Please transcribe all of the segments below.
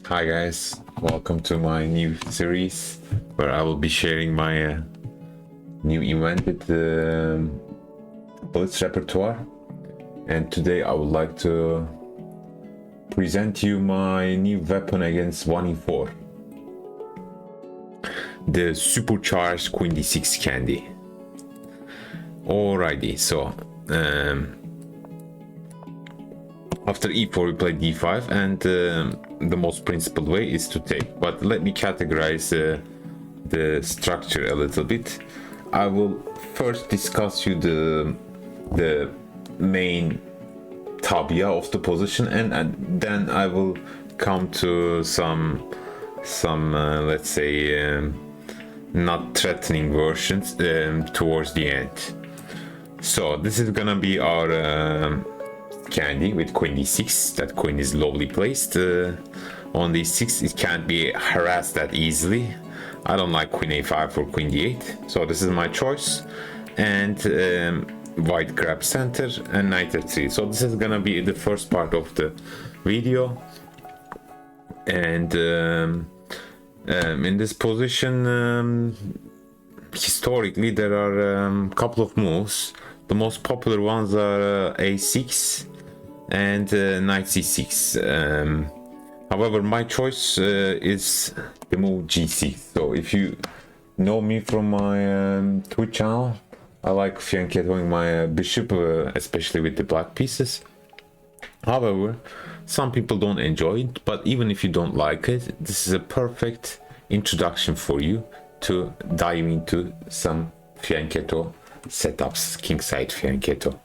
Hi guys, welcome to my new series where I will be sharing my new invented Blitz repertoire, and today I would like to present you my new weapon against 1 in 4, the supercharged Qd6-Scandi. Alrighty, so after e4 we play d5, and the most principled way is to take. But let me categorize the structure a little bit. I will first discuss you the main tabia of the position, and then I will come to some let's say not threatening versions towards the end. So this is gonna be our Scandi with queen d6. That queen is lowly placed on d6. It can't be harassed that easily. I don't like queen a5 or queen d8, so this is my choice. And white grabs center and knight f3. So this is gonna be the first part of the video. And in this position, historically there are a couple of moves. The most popular ones are a6 and knight c6. However, my choice is the move g6. So if you know me from my Twitch channel, I like fianchettoing my bishop, especially with the black pieces. However, some people don't enjoy it, but even if you don't like it, this is a perfect introduction for you to dive into some fianchetto setups, kingside fianchetto.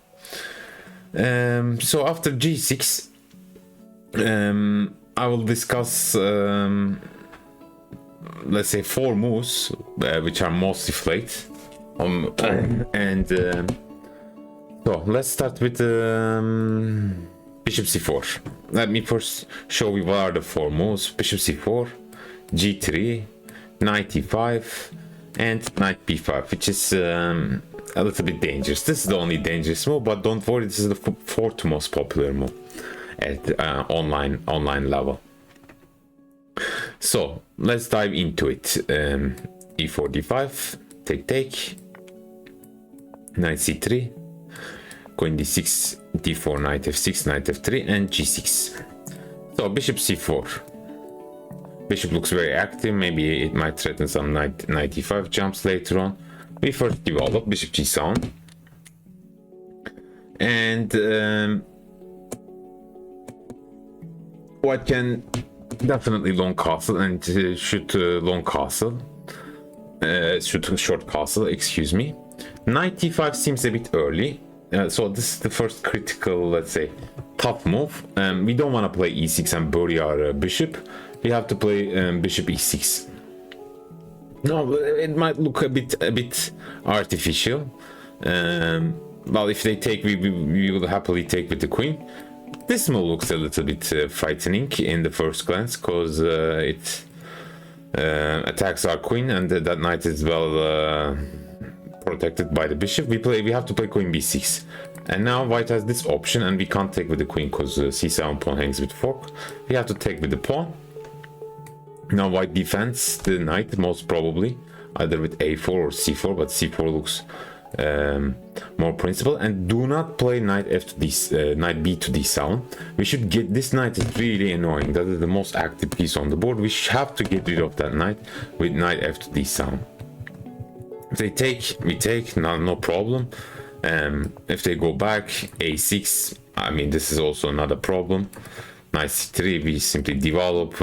So after g6, I will discuss let's say 4 moves which are mostly flanked. So let's start with bishop c4. Let me first show you what are the 4 moves: bishop c4, g3, knight e5, and knight b5, which is a little bit dangerous. This is the only dangerous move, but don't worry, this is the 4th most popular move at online level. So let's dive into it. e4 d5, take, knight c3, queen d6, d4, knight f6, knight f3, and g6. So bishop c4. Bishop looks very active. Maybe it might threaten some knight e5 jumps later on. We first develop bishop g7, and white can definitely long castle and shoot long castle, shoot short castle, excuse me. Knight d5 seems a bit early, so this is the first critical, let's say, tough move. We don't want to play e6 and bury our bishop. We have to play bishop e6. No, it might look a bit artificial. Well, if they take, we will happily take with the queen. This move looks a little bit frightening in the first glance, because it attacks our queen, and that knight is well protected by the bishop. We have to play queen b6, and now white has this option, and we can't take with the queen because c7 pawn hangs with fork. We have to take with the pawn. Now white defends the knight, most probably either with a4 or c4, but c4 looks more principled. And do not play knight f to d, knight b to d7. We should get this knight. Is really annoying. That is the most active piece on the board. We have to get rid of that knight with knight f to d7. If they take, we take, no problem. If they go back, a6, I mean, this is also not a problem. Knight c3, we simply develop.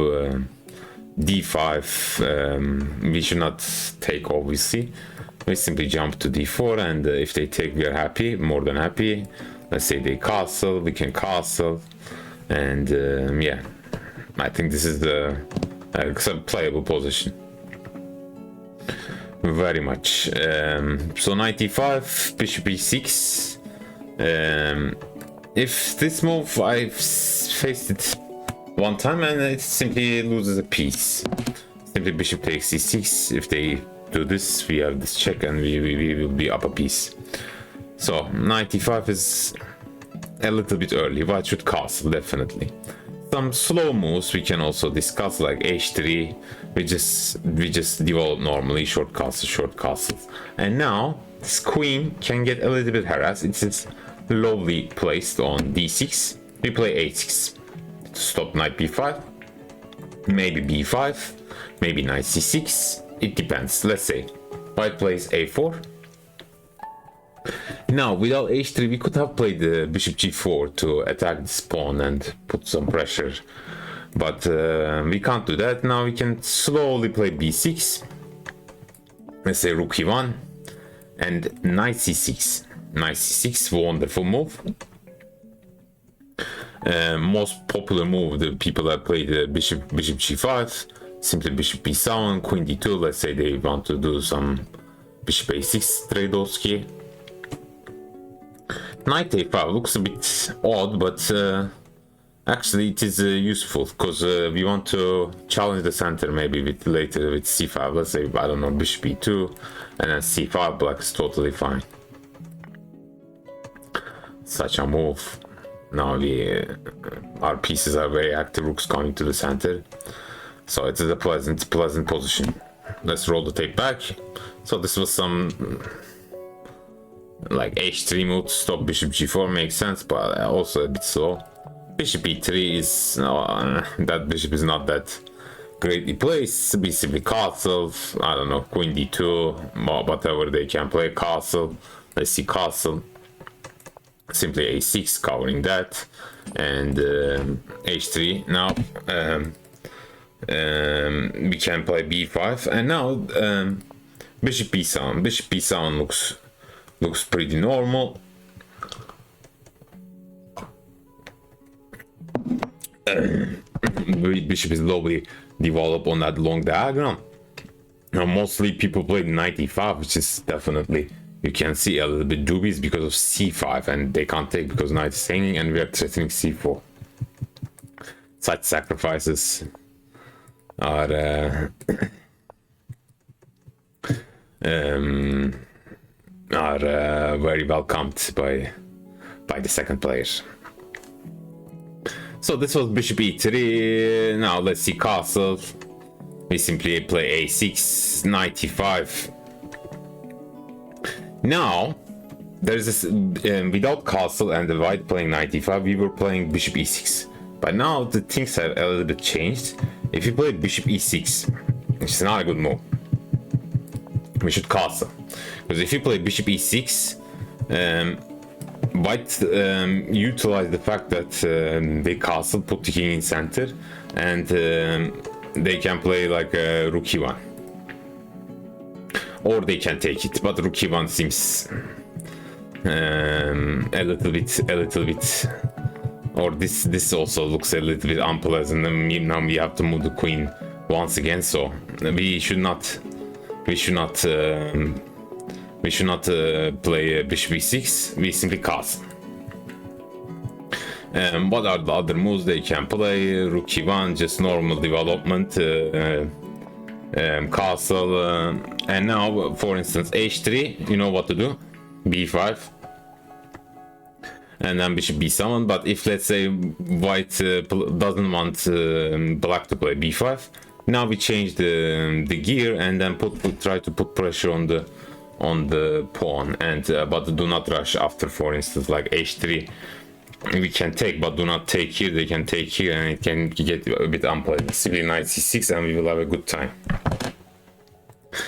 d5, we should not take, obviously. We simply jump to d4, and if they take, we are happy, more than happy. Let's say they castle, we can castle, and yeah, I think this is the playable position. Very much. So knight e5, bishop e6. If this move, I've faced it one time and it simply loses a piece. Simply bishop takes c6. If they do this, we have this check, and we will be up a piece. So knight e5 is a little bit early. White should castle, definitely. some slow moves we can also discuss, like h3. We just develop normally short castles. And now this queen can get a little bit harassed. It is lowly placed on d6. We play a6 to stop knight b5, maybe b5, maybe knight c6. It depends. Let's say white plays a4. Now, without h3, we could have played the bishop g4 to attack this pawn and put some pressure, but we can't do that. Now we can slowly play b6. Let's say rook e1 and knight c6. Knight c6, wonderful move. Most popular move, the people that play the bishop g5, simply bishop b7, queen d2. Let's say they want to do some bishop a6 Trade-off. Knight a5 looks a bit odd, but actually it is useful, because we want to challenge the center maybe later with c5. Let's say, I don't know, bishop e2 and then c5. Black is totally fine. Such a move. Now our pieces are very active. Rook's coming to the center, so it is a pleasant position. Let's roll the tape back. So this was some like h3 move to stop bishop g4, makes sense, but also a bit slow. Bishop e3 is that bishop is not that greatly placed. We simply castle. I don't know, queen d2, whatever they can play. Castle. Let's see, castle. Simply a6 covering that, and h3. Now we can play b5, and now bishop b7. Bishop b7 looks pretty normal. Bishop is lowly developed on that long diagram. Now mostly people play knight e5, which is definitely, you can see, a little bit dubious because of c5, and they can't take because knight is hanging and we are threatening c4. Such sacrifices are very welcomed by the second player. So this was bishop e3. Now let's see, castle. We simply play a6, knight e5. Now there's this without castle and the white playing knight e5, we were playing bishop e6, but now the things have a little bit changed. If you play bishop e6, it's not a good move. We should castle, because if you play bishop e6, white utilize the fact that they castle, put the king in center, and they can play like rook e1, or they can take it, but rook e1 seems a little bit, or this also looks a little bit unpleasant. And now we have to move the queen once again, so we should not play bishop e6. We simply castle. What are the other moves they can play? Rook e1, just normal development. Castle, and now for instance h3, you know what to do, b5, and then bishop b7. But if, let's say, white doesn't want black to play b5, now we change the gear and then try to put pressure on the pawn, and but do not rush after, for instance, like h3. We can take, but do not take here. They can take here, and it can get a bit unpleasant. Simply knight c6, and we will have a good time.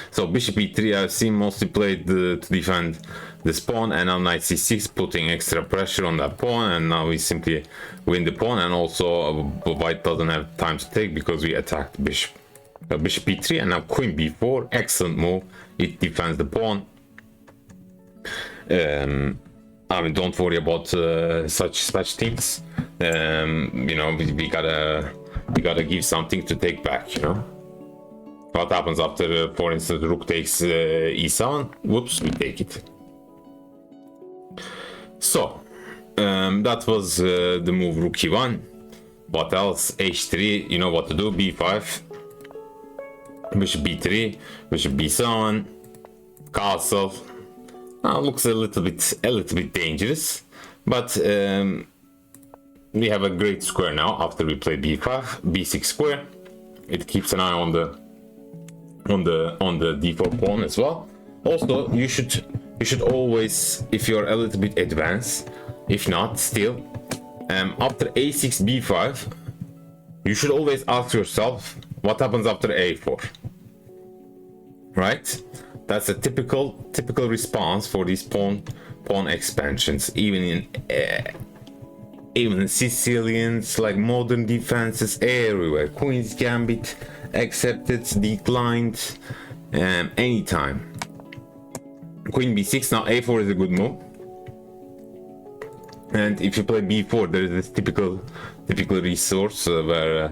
So bishop e3, I've seen mostly played to defend this pawn, and now knight c6, putting extra pressure on that pawn, and now we simply win the pawn. And also white doesn't have time to take because we attacked the bishop. Bishop e3, and now queen b4, excellent move. It defends the pawn. I mean, don't worry about such things. You know, we gotta give something to take back. You know, what happens after, for instance, rook takes e7? Whoops, we take it. So that was the move rook e1. What else? h3. You know what to do. b5, bishop b3, bishop b7, castle. Now looks a little bit dangerous, but we have a great square now after we play b5, b6 square. It keeps an eye on the d4 pawn as well. Also, you should always, if you're a little bit advanced, if not still, after a6 b5, you should always ask yourself what happens after a4, right? That's a typical response for these pawn expansions, even in Sicilians, like modern defenses everywhere. Queen's Gambit accepted, declined, anytime. Queen b6, now a4 is a good move. And if you play b4, there is this typical resource where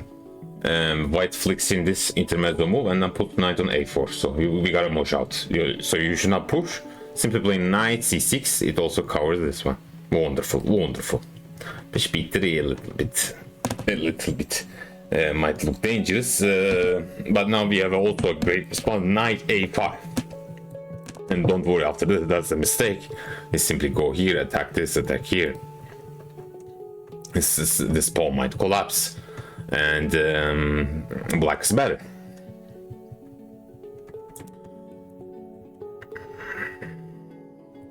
white flicks in this intermezzo move and then put knight on a4. So we gotta push out. So you should not push. Simply play knight c6. It also covers this one. Wonderful, wonderful. Bishop b3 a little bit might look dangerous, but now we have also a great response. Knight a5. And don't worry, after this, that's a mistake. You simply go here, attack this, attack here. This pawn might collapse, and black is better.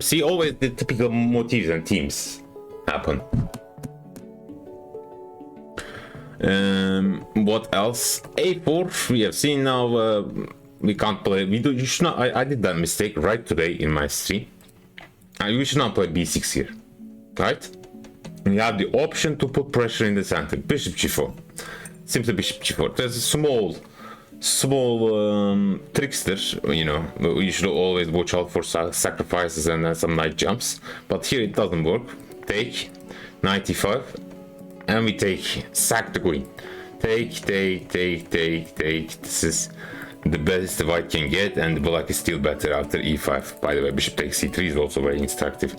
See, always the typical motifs and themes happen. What else? a4 we have seen now. We can't play. You should not. I did that mistake right today in my stream. We should not play b6 here, right? You have the option to put pressure in the center. Bishop g4. Simply bishop g4. There's a small trickster. You know, you should always watch out for sacrifices and some knight jumps. But here it doesn't work. Take knight e5, and we take sack the queen. Take. This is the best the white can get, and the black is still better after e5. By the way, bishop takes c3 is also very instructive.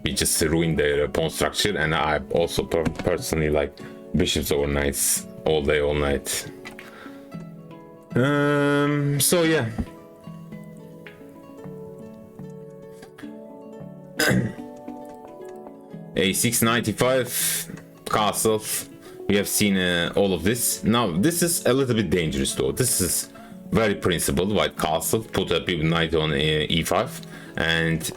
We just ruined their pawn structure, and I also personally like bishops over knights all day, all night. So yeah. a6, knight e5, castle. We have seen all of this. Now this is a little bit dangerous though. This is very principled. White castle, put a knight on e5, and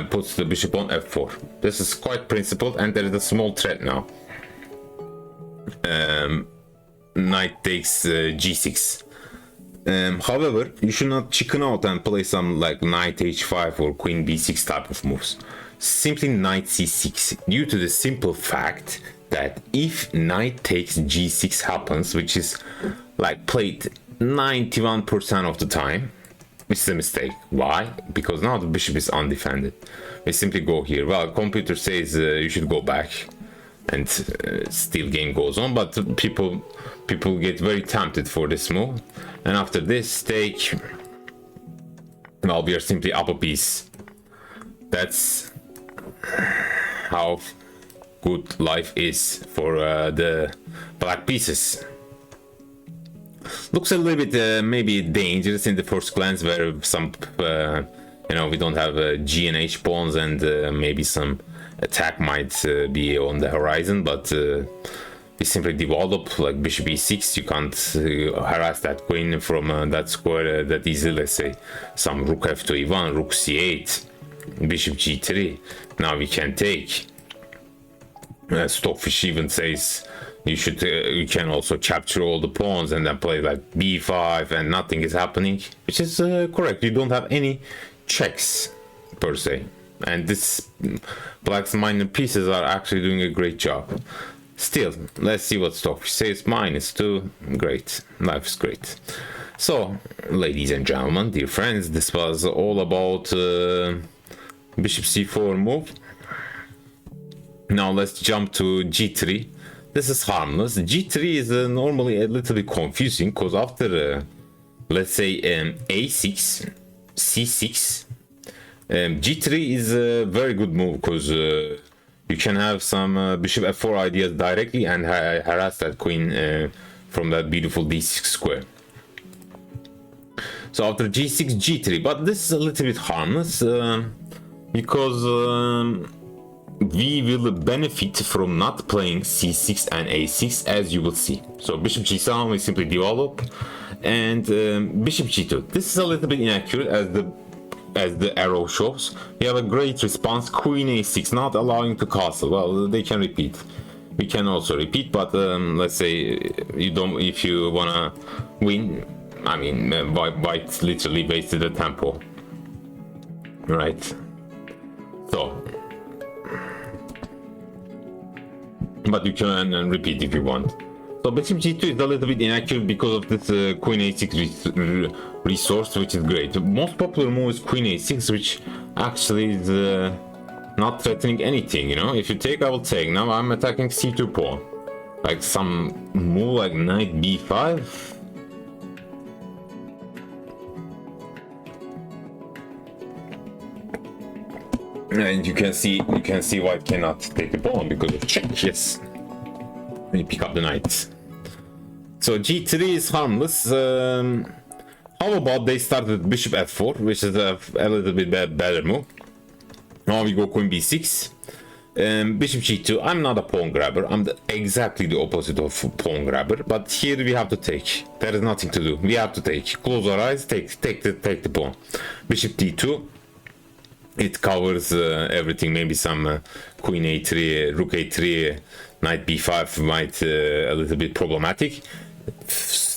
puts the bishop on f4. This is quite principled, and there is a small threat now. Knight takes g6. However, you should not chicken out and play some like knight h5 or queen b6 type of moves. Simply knight c6, due to the simple fact that if knight takes g6 happens, which is like played 91% of the time, which is a mistake. Why? Because now the bishop is undefended. We simply go here. Well, computer says you should go back, and still game goes on, but people get very tempted for this move. And after this take, well, we are simply up a piece. That's how good life is for the black pieces. Looks a little bit maybe dangerous in the first glance, where some you know, we don't have G and H pawns, and maybe some attack might be on the horizon, but we simply develop like bishop e6. You can't harass that queen from that square that easily. Let's say some rook f2 e1, rook c8, bishop g3. Now we can take. Stockfish even says you can also capture all the pawns and then play like b5 and nothing is happening, which is correct. You don't have any checks per se, and this black's minor pieces are actually doing a great job. Still, let's see what Stockfish says. -2. Great, life is great. So, ladies and gentlemen, dear friends, this was all about bishop c4 move. Now let's jump to g3. This is harmless. g3 is normally a little bit confusing, because after let's say a6, c6, g3 is a very good move, because you can have some bishop f4 ideas directly and harass that queen from that beautiful d6 square. So after g6, g3, but this is a little bit harmless because we will benefit from not playing c6 and a6, as you will see. So bishop g7 will simply develop, and bishop g2. This is a little bit inaccurate as the arrow shows. We have a great response. Queen a6, not allowing to castle. Well, they can repeat. We can also repeat, but let's say you don't. If you wanna win, I mean, white literally wasted the tempo, right? So, but you can repeat if you want. So bishop g2 is a little bit inaccurate because of this queen a6 resource, which is great. The most popular move is queen a6, which actually is not threatening anything, you know. If you take, I will take. Now I'm attacking c2 pawn. Like some move like knight b5. And you can see white cannot take the pawn because of check. Yes. You pick up the knight. So g3 is harmless. How about they start with bishop f4, which is a little bit better move. Now we go queen b6. Bishop g2. I'm not a pawn grabber. I'm exactly the opposite of pawn grabber. But here we have to take. There is nothing to do. We have to take. Close our eyes. Take the pawn. Bishop d2. It covers everything. Maybe some queen a3, rook a3, knight b5 might a little bit problematic.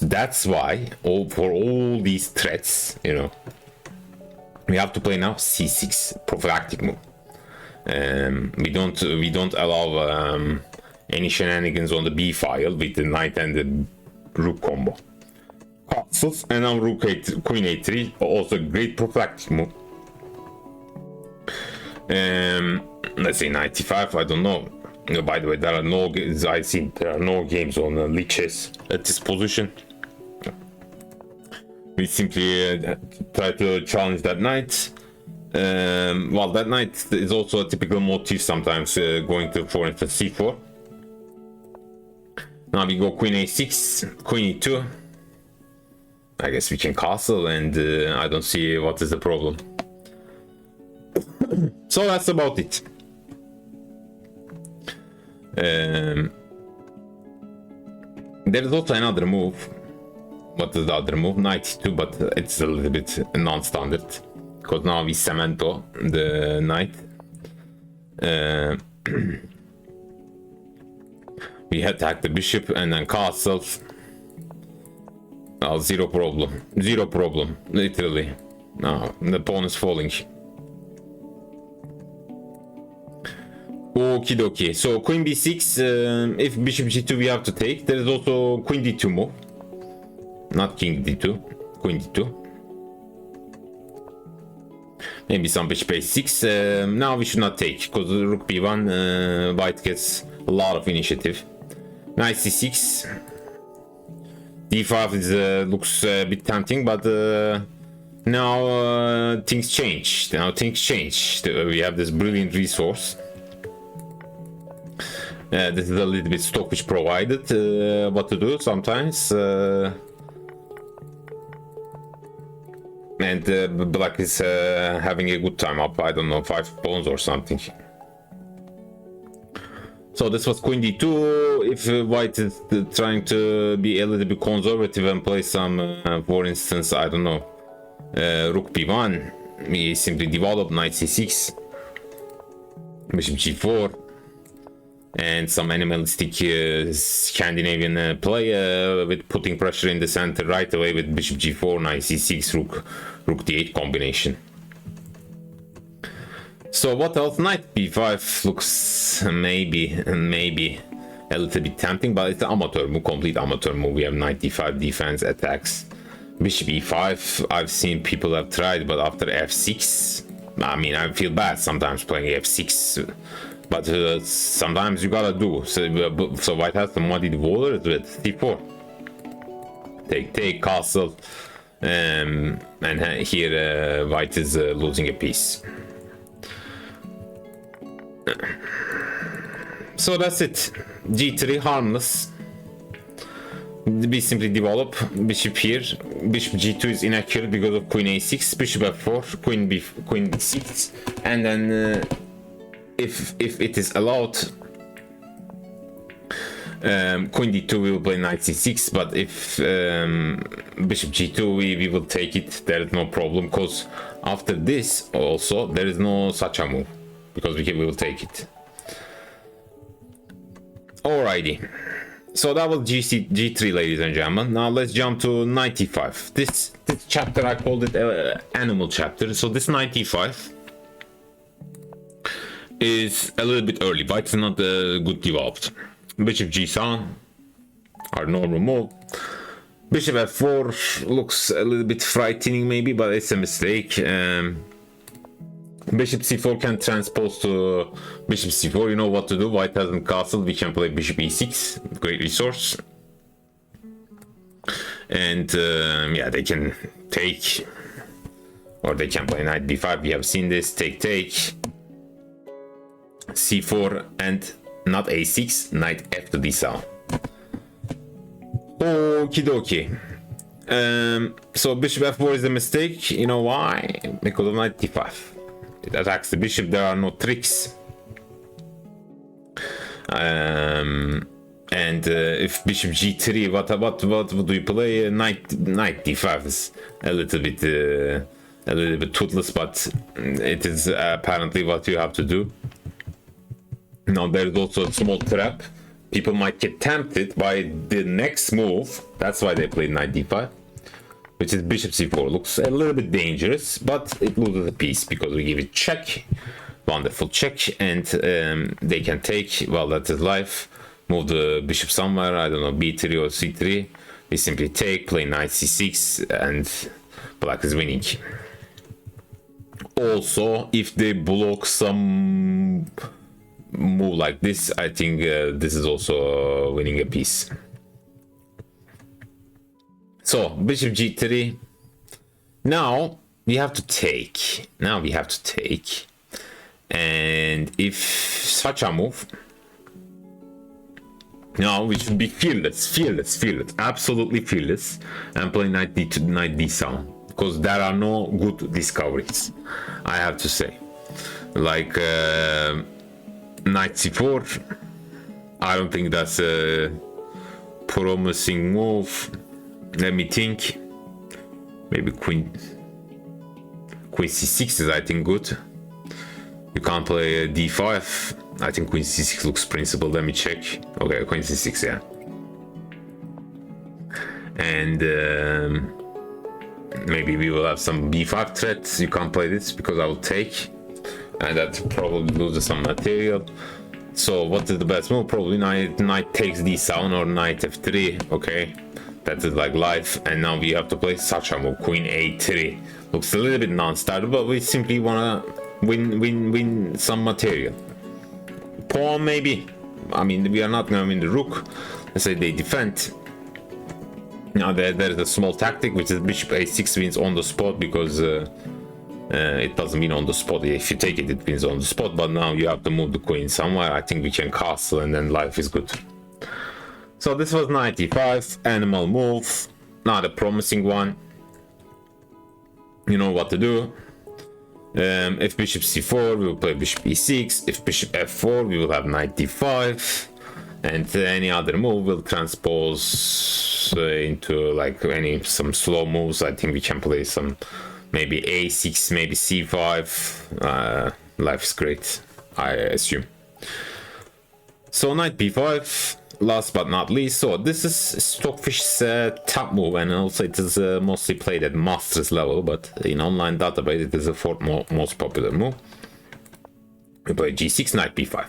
That's why for all these threats, you know, we have to play now c6, prophylactic move. We don't allow any shenanigans on the b file with the knight and the rook combo. Castles, and now rook a3, queen a3, also a great prophylactic move. Let's say 95. I don't know. By the way, there are no games. I see there are no games on liches at this position. We simply try to challenge that knight. Well, that knight is also a typical motif sometimes, going to, for instance, c4. Now we go queen a6, queen e2. I guess we can castle, and I don't see what is the problem. So that's about it. There is also another move. What is the other move? Knight 2, but it's a little bit non-standard because now we cemento the knight. We attack the bishop and then castle. Oh, zero problem, literally. Now the pawn is falling. Okie dokie. So queen b6. If bishop g2, we have to take. There is also queen d2 move. Not king d2. Queen d2. Maybe some bishop a6. Now we should not take because rook b1. White gets a lot of initiative. Knight c6. d5 is looks a bit tempting, but now things change. We have this brilliant resource. This is a little bit stoppish provided. What to do sometimes. And black is having a good time up. I don't know, 5 pawns or something. So this was queen d2. If white is trying to be a little bit conservative and play some, for instance, I don't know, rook b1, we simply develop knight c6, bishop g4, and some animalistic Scandinavian play with putting pressure in the center right away with bishop g4, knight c6, rook d8 combination. So what else? Knight b5 looks maybe a little bit tempting, but it's an amateur move, complete amateur move. We have knight d5 defense attacks. Bishop e5, I've seen people have tried, but after f6, I mean, I feel bad sometimes playing f6, but sometimes you gotta do. So white has to muddy the waters with c4. Take castle, and here white is losing a piece. So that's it. g3 harmless. We simply develop bishop here. Bishop g2 is inaccurate because of queen a6, bishop f4, queen b6, and then if it is allowed, queen d2 we will play knight c6, but if bishop g2 we will take it. There is no problem, because after this also there is no such a move, because we will take it. Alrighty, so that was g3, ladies and gentlemen. Now let's jump to 95. This chapter I called it animal chapter. So this 95 is a little bit early, but it's not good developed. Bishop g7, our normal move. Bishop f4 looks a little bit frightening maybe, but it's a mistake. Bishop c4 can transpose to bishop c4. You know what to do. White hasn't castled. We can play bishop e6. Great resource. And yeah, they can take, or they can play knight b5. We have seen this. Take, c4, and not a6. Knight f to d7. Okie dokie. So bishop f4 is a mistake. You know why? Because of knight d5. It attacks the bishop. There are no tricks. And if bishop g3, what do you play? Knight d5 is a little bit toothless, but it is apparently what you have to do. Now there is also a small trap. People might get tempted by the next move. That's why they played knight d5. Which is bishop c4. Looks a little bit dangerous, but it loses a piece because we give it check. Wonderful check, and they can take. Well, that is life. Move the bishop somewhere. I don't know, b3 or c3. We simply take, play knight c6, and black is winning. Also, if they block some move like this, I think this is also winning a piece. So bishop g3. Now we have to take. And if such a move, now we should be fearless, absolutely fearless, and play knight d2, knight d7, because there are no good discoveries, I have to say. Like knight c4. I don't think that's a promising move. Let me think. Maybe queen c6 is, I think, good. You can't play d5. I think queen c6 looks principled. Let me check. Okay, queen c6, yeah. And maybe we will have some b5 threats. You can't play this because I will take, and that probably loses some material. So what is the best move? Probably knight takes d7 or knight f3. Okay. That is like life, and now we have to play such a move. Queen a3 looks a little bit non-starter, but we simply wanna win some material. Pawn maybe. I mean, we are not gonna win the rook. Let's say they defend. Now there is a small tactic, which is bishop a6 wins on the spot, because it doesn't win on the spot. If you take it, it wins on the spot. But now you have to move the queen somewhere. I think we can castle, and then life is good. So this was 95, animal move, not a promising one. You know what to do. If bishop c4, we will play bishop e6. If bishop f4, we will have knight d5. And any other move will transpose into like some slow moves. I think we can play some, maybe a6, maybe c5. Life is great, I assume. So knight b5. Last but not least, so this is Stockfish's top move, and also it is mostly played at masters level, but in online database it is the fourth most popular move. We play g6, knight b5,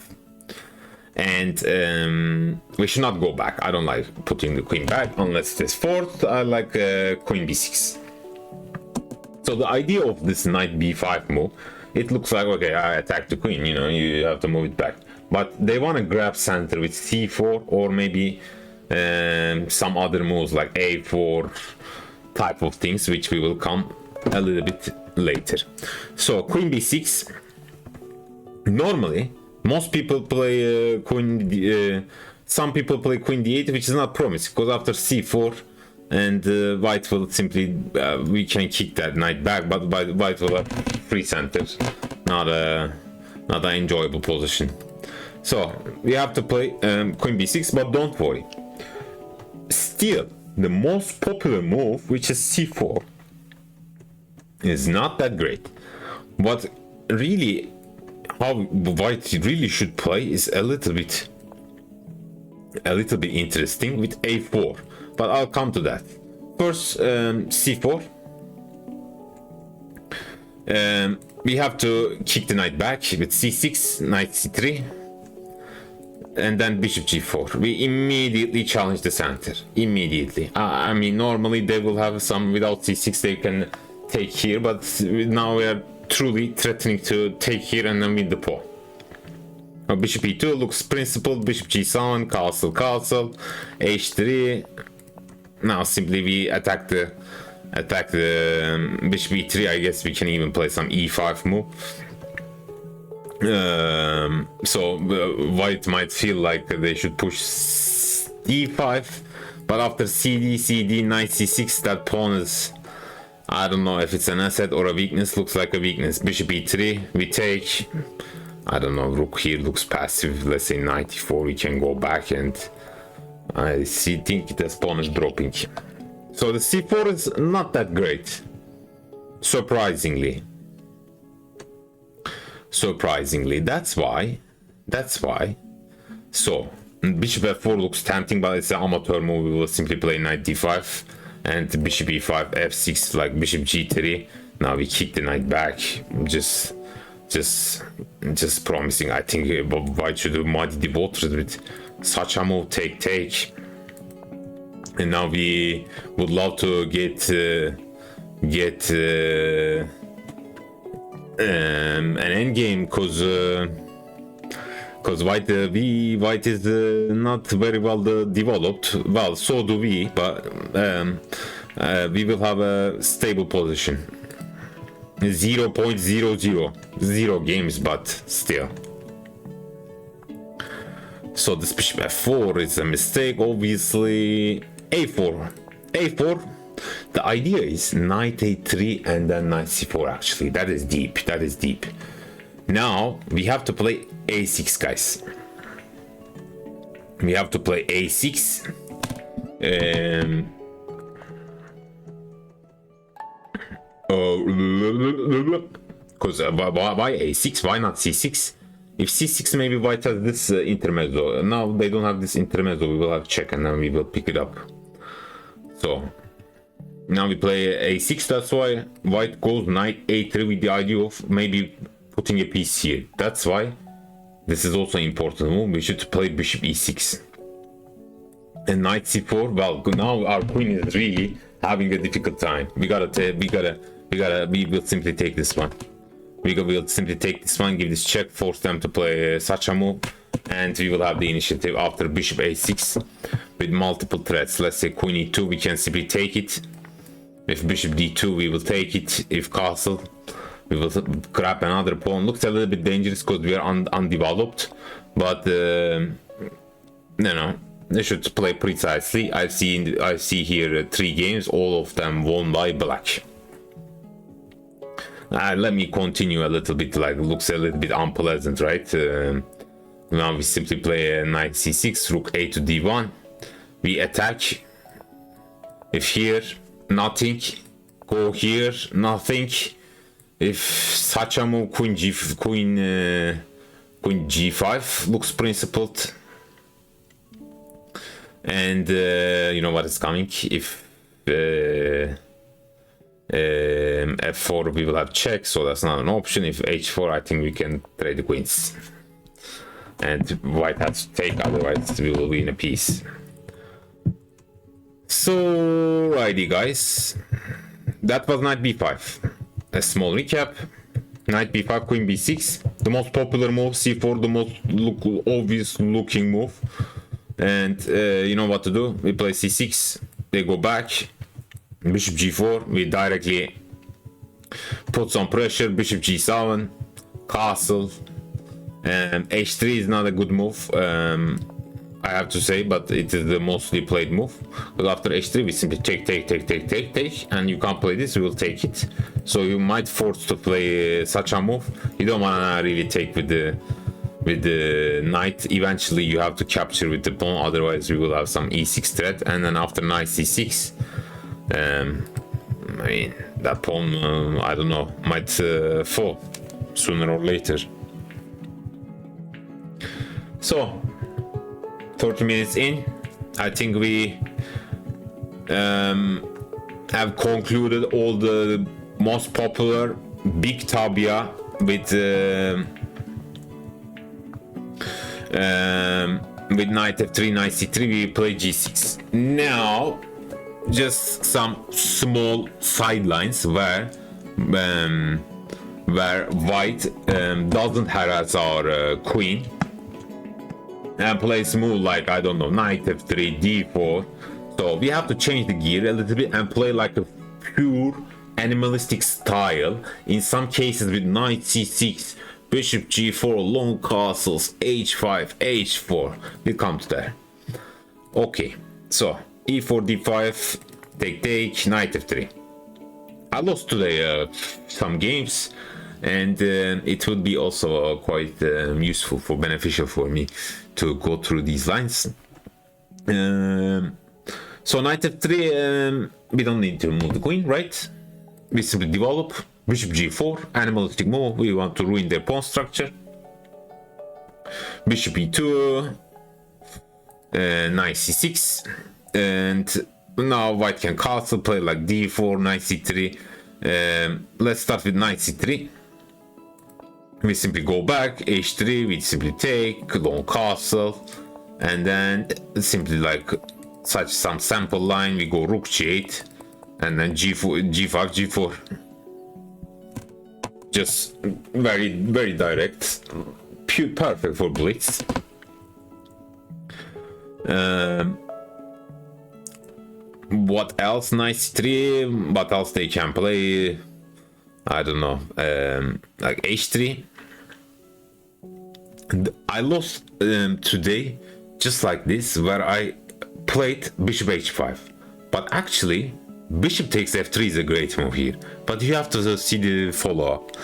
and we should not go back. I don't like putting the queen back unless it is fourth. I like queen b6. So the idea of this knight b5 move, it looks like, okay, I attack the queen, you know, you have to move it back. But they want to grab center with c4, or maybe some other moves like a4 type of things, which we will come a little bit later. So queen b6. Normally, most people play some people play queen d8, which is not promising, because after c4, and white will simply we can kick that knight back, but white will have free centers, not Not an enjoyable position. So we have to play queen b6, but don't worry. Still, the most popular move, which is c4, is not that great. What really, how white really should play is a little bit interesting with a4, but I'll come to that. First, c4. We have to kick the knight back with c6, knight c3, and then bishop g4. We immediately challenge the center. Immediately. I mean, normally they will have some without c6 they can take here, but now we are truly threatening to take here and then win the pawn. Bishop e2 looks principled. Bishop g7, castle, h3. Now simply we attack the bishop e3. I guess we can even play some e5 move. So white might feel like they should push d5, but after cd, knight c6, that pawn is, I don't know if it's an asset or a weakness. Looks like a weakness. Bishop e3, we take. I don't know, rook here looks passive. Let's say knight e4, we can go back, and I think this pawn is dropping. So the c4 is not that great, surprisingly. That's why. So bishop f4 looks tempting, but it's an amateur move. We will simply play knight d5 and bishop e5, f6, like bishop g3. Now we kick the knight back. Just promising. I think white should muddy the waters with such a move. Take. And now we would love to get an endgame, because white is not very well developed. Well, so do we, but we will have a stable position. 0.00 games, but still. So this bishop f4 is a mistake, obviously. a4. The idea is knight a3 and then knight c4. Actually, that is deep. Now we have to play a6, guys. We have to play a6. Because why a6? Why not c6? If c6, maybe white has this intermezzo. Now they don't have this intermezzo. We will have check and then we will pick it up. So now we play a6. That's why white goes knight a3 with the idea of maybe putting a piece here. That's why this is also an important move. We should play bishop e6 and knight c4. Well, now our queen is really having a difficult time. We will simply take this one. We will simply take this one, give this check, force them to play such a move, and we will have the initiative after bishop a6 with multiple threats. Let's say queen e2, we can simply take it. If bishop d2, we will take it. If castle, we will grab another pawn. Looks a little bit dangerous because we are undeveloped, but they should play precisely. I see here 3 games, all of them won by black. Let me continue a little bit. Like, looks a little bit unpleasant, right? Now we simply play a knight c6, rook a to d1. We attack. If here, nothing. Go here, nothing. If such a move, queen g5 looks principled. And you know what is coming. If f4, we will have check, so that's not an option. If h4, I think we can trade the queens, and white has to take, otherwise we will win a piece. So righty, guys, that was knight b5. A small recap: knight b5, queen b6, the most popular move. C4, the most obvious looking move. And you know what to do. We play c6, they go back. Bishop g4, we directly put some pressure. Bishop g7, castle, and h3 is not a good move. I have to say, but it is the mostly played move. But after h3, we simply take, and you can't play this, we will take it. So you might force to play such a move. You don't wanna really take with the knight. Eventually you have to capture with the pawn, otherwise we will have some e6 threat, and then after knight c6, I mean, that pawn, I don't know, might fall sooner or later. So 30 minutes in, I think we have concluded all the most popular big tabia with knight f3, knight c3. We play g6. Now just some small sidelines where white doesn't harass our queen and plays move like, I don't know, knight f3, d4. So we have to change the gear a little bit and play like a pure animalistic style. In some cases with knight c6, bishop g4, long castles, h5, h4. We'll come to that. Okay, so e4, d5, take, knight f3. I lost today some games, and it would be also quite useful, beneficial for me to go through these lines. So knight f3, we don't need to remove the queen, right? We simply develop bishop g4, animalistic move. We want to ruin their pawn structure. Bishop e2, knight c6, and now white can castle, play like d4, knight c3. Let's start with knight c3. We simply go back, h3, we simply take, long castle, and then simply like such some sample line, we go rook g8, and then g4, g5, g4. Just very, very direct, perfect for Blitz. What else? Knight c3, what else they can play? I don't know, like h3. I lost today just like this, where I played bishop h5, but actually bishop takes f3 is a great move here, but you have to see the follow-up.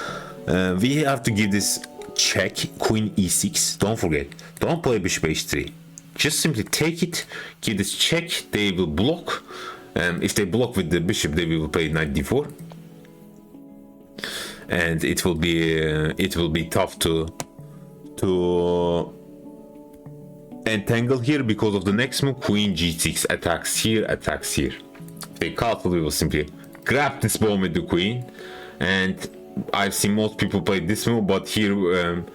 We have to give this check, queen e6. Don't forget, don't play bishop h3, just simply take it, give this check. They will block, if they block with the bishop, they will play knight d4, and it will be tough to entangle here because of the next move, queen g6, attacks here, attacks here. If they castle, we will simply grab this pawn with the queen, and I've seen most people play this move, but here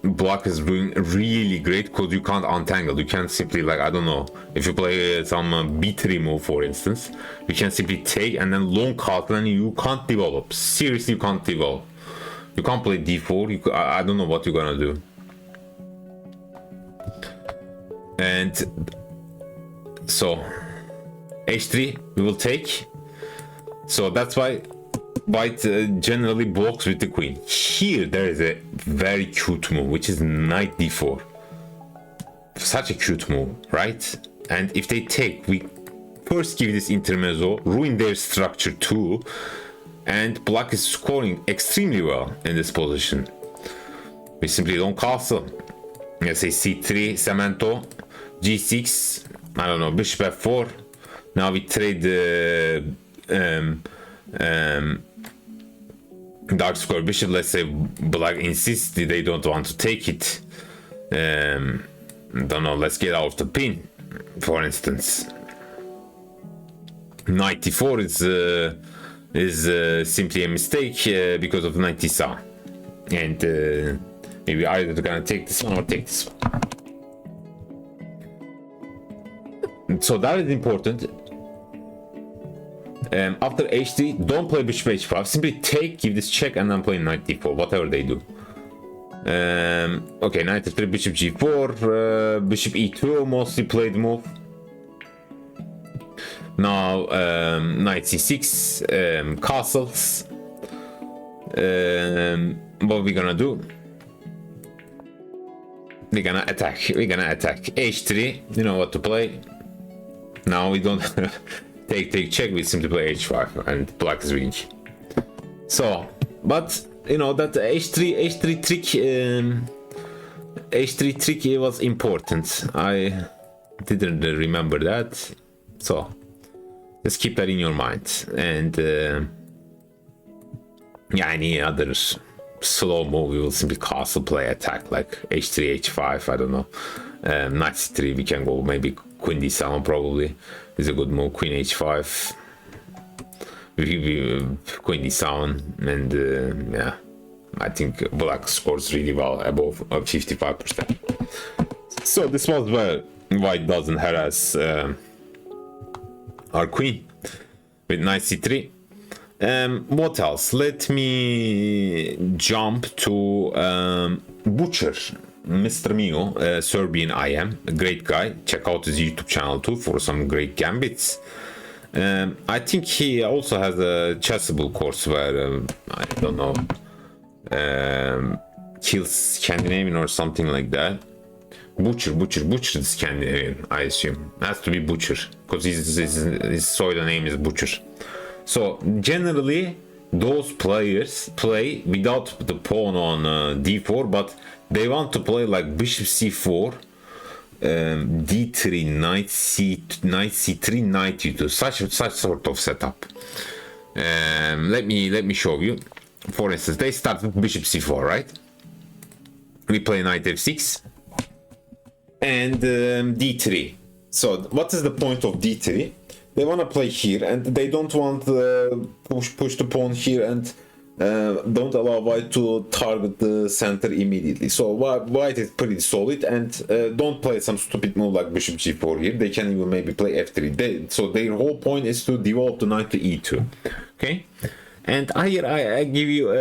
black is doing really great because you can't untangle. You can simply, like, I don't know, if you play some b3 move, for instance, you can simply take and then long castle, and you can't develop. Seriously, you can't develop. You can't play d4. I don't know what you're gonna do. And so h3 we will take. So that's why white generally blocks with the queen. Here there is a very cute move, which is knight d4. Such a cute move, right? And if they take, we first give this intermezzo, ruin their structure too, and black is scoring extremely well in this position. We simply don't castle. Let's say c3, cemento, g6, I don't know, bishop f4. Now we trade the dark square bishop. Let's say black insists they don't want to take it. Don't know, let's get out of the pin, for instance. Knight d4 is simply a mistake because of knight d7, and maybe either gonna take this one or take this one. So that is important. After h3, don't play bishop h5. Simply take, give this check, and then play knight d4, whatever they do. Okay, knight f3, bishop g4, bishop e2, mostly played move. Now knight c6, castles. What are we gonna do? We're gonna attack. H3, you know what to play. Now we don't take check, we simply play H5 and black is winning. So, but you know that H3 trick was important. I didn't remember that, so just keep that in your mind. And yeah, any other slow move, we will simply castle play attack like H3 H5, I don't know. Knight C3, we can go maybe Queen D7 probably is a good move. Queen H5, Queen D7, and yeah, I think black scores really well, above 55%. So this was where white doesn't harass our queen with Knight C3. What else? Let me jump to Butcher, Mr. Mio, Serbian IM, a great guy. Check out his YouTube channel too for some great gambits. I think he also has a chessable course where I don't know, kills Scandinavian or something like that. Butcher is Scandinavian, I assume. Has to be Butcher because his soil name is Butcher. So generally those players play without the pawn on d4, but they want to play like bishop c4, d3, knight c3, knight e2, such sort of setup. Let me show you. For instance, they start with bishop c4, right? We play knight f6 and d3. So what is the point of d3? They want to play here and they don't want push the pawn here and don't allow white to target the center immediately. So white is pretty solid and don't play some stupid move like bishop g4 here. They can even maybe play f3. So their whole point is to develop the knight to e2. Okay, and here I give you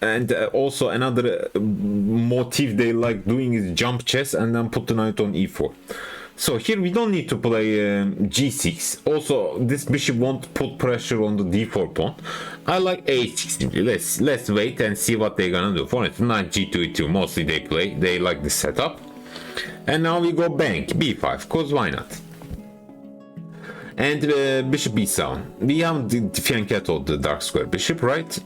and also another motif they like doing is jump chess and then put the knight on e4. So here we don't need to play g6. Also, this bishop won't put pressure on the d4 pawn. I like a6. Let's wait and see what they're gonna do. For instance, knight g2 e2. Mostly they like this setup. And now we go bank b5. Cause why not? And bishop b7. We have the fianchetto the dark square bishop, right?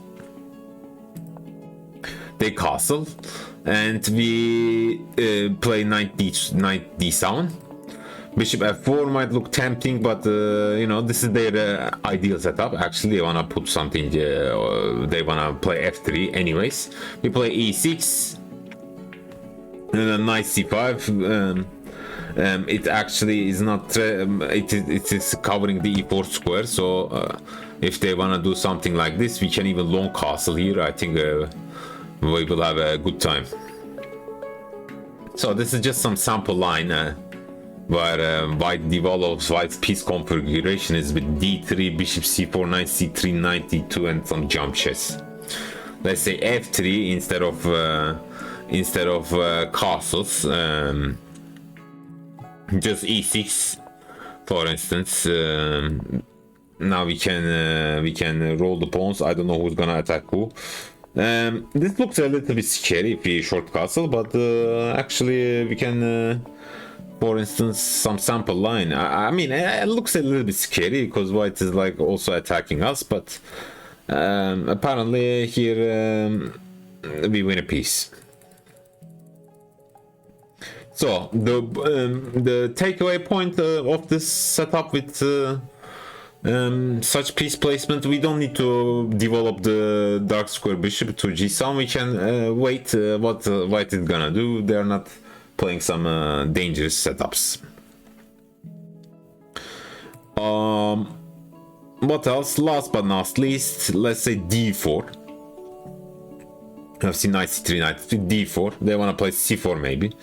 They castle, and we play knight d7. Bishop f4 might look tempting, but you know, this is their ideal setup. Actually, they wanna put something. They wanna play f3 anyways. We play e6 and then knight c5. It actually is not. It is covering the e4 square. So if they wanna do something like this, we can even long castle here. I think we will have a good time. So this is just some sample line. Where white develops white's piece configuration is with d3, bishop c4, knight c3, knight d2, and some jump chess. Let's say f3 instead of castles. Just e6, for instance. Now we can roll the pawns. I don't know who's gonna attack who. This looks a little bit scary if we short castle, but actually we can. For instance, some sample line. I mean, it looks a little bit scary because white is like also attacking us, but apparently here we win a piece. So the takeaway point of this setup with such piece placement, we don't need to develop the dark square bishop to g7. We can wait what white is gonna do. They're not playing some dangerous setups. What else? Last but not least, let's say d4. I've seen knight c3, knight d4. They want to play c4 maybe,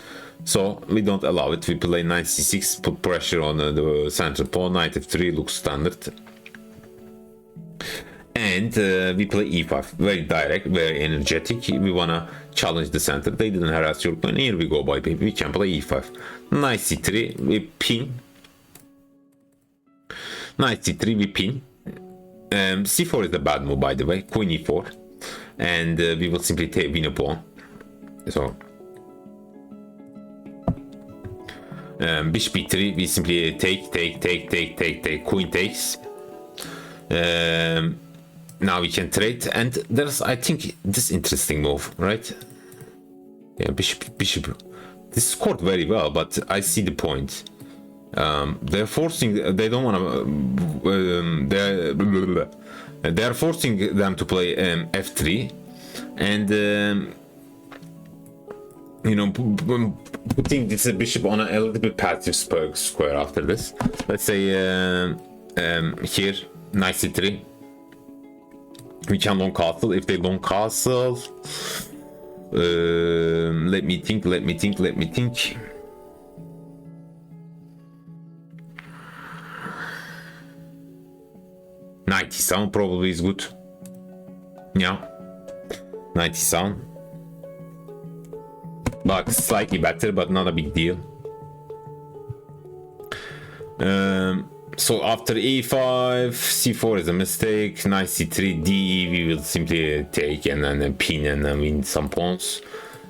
so we don't allow it. We play knight c6, put pressure on the center pawn. Knight f3 looks standard, and we play e5. Very direct, very energetic. We wanna challenge the center. They didn't harass your pawn. Here we go, baby. We can play e5. Knight c3, we pin. Knight c3, we pin. c4 is the bad move, by the way. Queen e4, and we will simply win a pawn. So Bishop b3, we simply take, queen takes. Now we can trade, and there's, I think, this interesting move, right? Yeah, bishop. This scored very well, but I see the point. They're forcing, they don't want to, they're forcing them to play f3, and you know, putting this bishop on a little bit passive square after this. Let's say here, knight c3. We can long castle. If they long castle, let me think. 97 probably is good. Yeah, 97. But slightly better, but not a big deal. So after e5, c4 is a mistake. Knight c3, d, we will simply take and then pin and then win some pawns.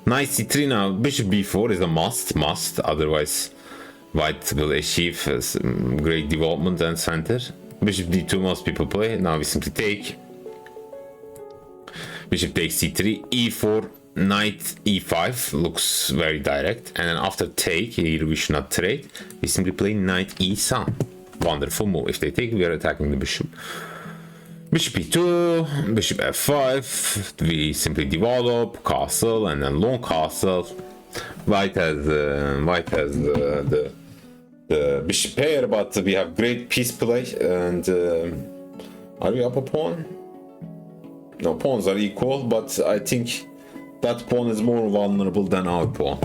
Knight c3 now. Bishop b4 is a must. Otherwise, white will achieve great development and center. Bishop d2 most people play. Now we simply take. Bishop takes c3, e4, knight e5 looks very direct, and then after take, here we should not trade. We simply play knight e7. Wonderful move. If they take, we are attacking the bishop. Bishop e2, bishop f5. We simply develop castle and then long castle. White has the bishop pair, but we have great piece play. And are we up a pawn? No, pawns are equal, but I think that pawn is more vulnerable than our pawn.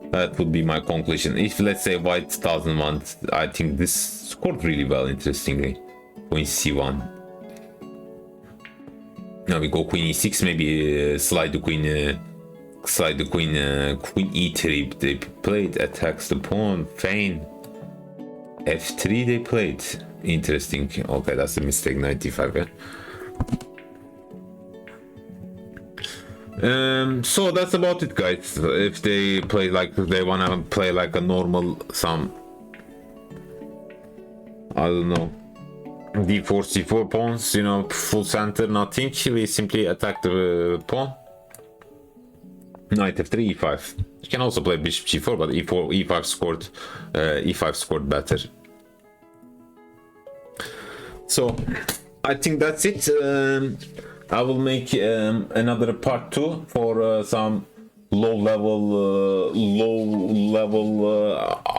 That would be my conclusion. If, let's say, white doesn't want, I think this scored really well, interestingly. Queen c1. Now we go queen e6, maybe slide the queen e3 they played, attacks the pawn, feign. f3 they played. Interesting. Okay, that's a mistake, 95, yeah? So that's about it, guys. If they play like, if they wanna play like a normal, some, I don't know, d4 c4 pawns, you know, full center, nothing, we simply attack the pawn. Knight f3, e5. You can also play bishop g4, but e5 scored better. So I think that's it. I will make another part 2 for some low level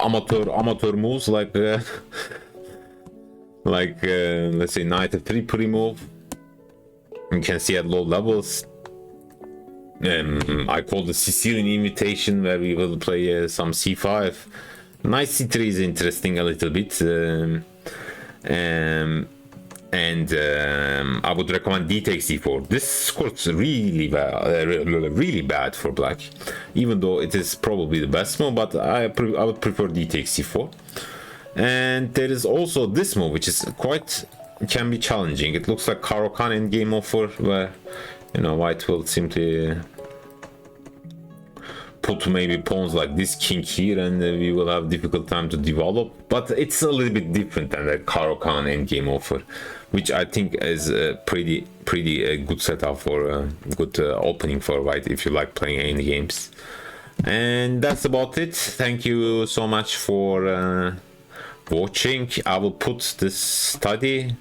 amateur moves, like let's say knight f3 pre-move. You can see at low levels. I call the Sicilian invitation, where we will play some c5. Knight c3 is interesting a little bit. I would recommend d takes c4. This scores really bad for black, even though it is probably the best move, but I would prefer d takes c4. And there is also this move, which is can be challenging. It looks like Caro-Kann in game offer, where, you know, white will simply put maybe pawns like this king here, and we will have difficult time to develop. But it's a little bit different than the Caro-Kann endgame offer, which I think is a pretty good setup for a good opening for white if you like playing any games. And that's about it. Thank you so much for watching. I will put this study,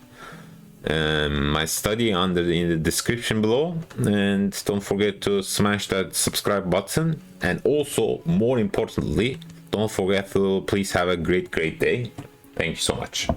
my study, in the description below, and don't forget to smash that subscribe button, and also, more importantly, don't forget to please have a great day. Thank you so much.